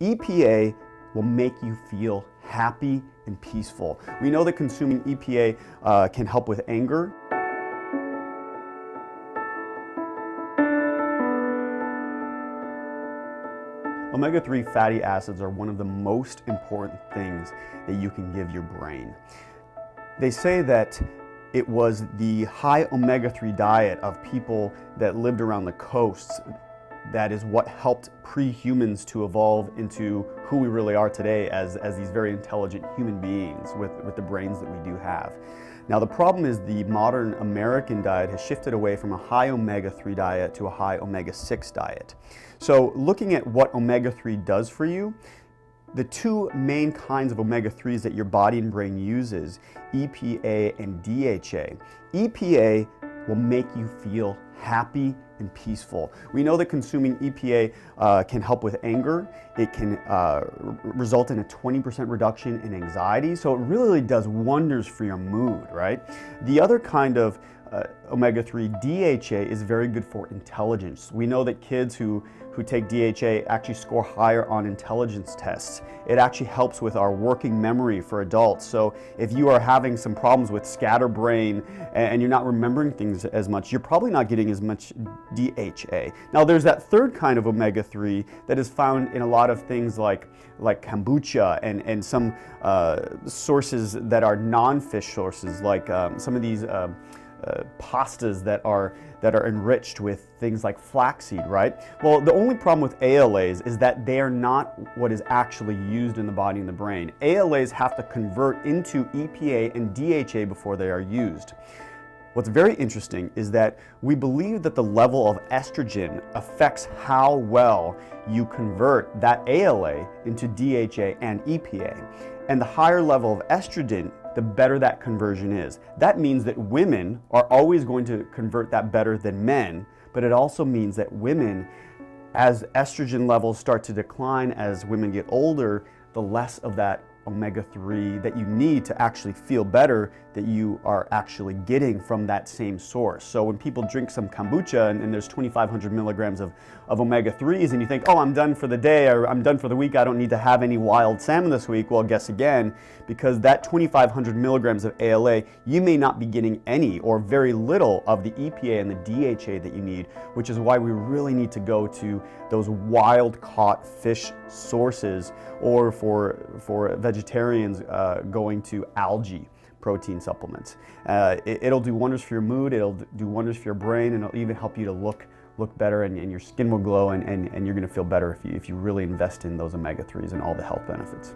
EPA will make you feel happy and peaceful. We know that consuming EPA can help with anger. Omega-3 fatty acids are one of the most important things that you can give your brain. They say that it was the high omega-3 diet of people that lived around the coasts that is what helped pre-humans to evolve into who we really are today as these very intelligent human beings with the brains that we do have. Now the problem is the modern American diet has shifted away from a high omega-3 diet to a high omega-6 diet. So looking at what omega-3 does for you, the two main kinds of omega-3s that your body and brain uses, EPA and DHA. EPA will make you feel happy and peaceful. We know that consuming EPA can help with anger. It can result in a 20% reduction in anxiety. So it really does wonders for your mood, right? The other kind of omega-3 DHA is very good for intelligence. We know that kids who take DHA actually score higher on intelligence tests. It actually helps with our working memory for adults. So if you are having some problems with scatterbrain and you're not remembering things as much, you're probably not getting as much DHA. Now there's that third kind of omega-3 that is found in a lot of things like kombucha and some sources that are non-fish sources, like some of these pastas that are enriched with things like flaxseed, right? Well, the only problem with ALAs is that they are not what is actually used in the body and the brain. ALAs have to convert into EPA and DHA before they are used. What's very interesting is that we believe that the level of estrogen affects how well you convert that ALA into DHA and EPA. And the higher level of estrogen, the better that conversion is. That means that women are always going to convert that better than men, but it also means that women, as estrogen levels start to decline as women get older, the less of that omega-3 that you need to actually feel better that you are actually getting from that same source. So when people drink some kombucha and there's 2,500 milligrams of omega-3s and you think, oh, I'm done for the day or I'm done for the week, I don't need to have any wild salmon this week. Well, guess again, because that 2,500 milligrams of ALA, you may not be getting any or very little of the EPA and the DHA that you need, which is why we really need to go to those wild-caught fish sources, or for vegetarians going to algae protein supplements. It'll do wonders for your mood, it'll do wonders for your brain, and it'll even help you to look better, and your skin will glow, and you're going to feel better if you really invest in those omega-3s and all the health benefits.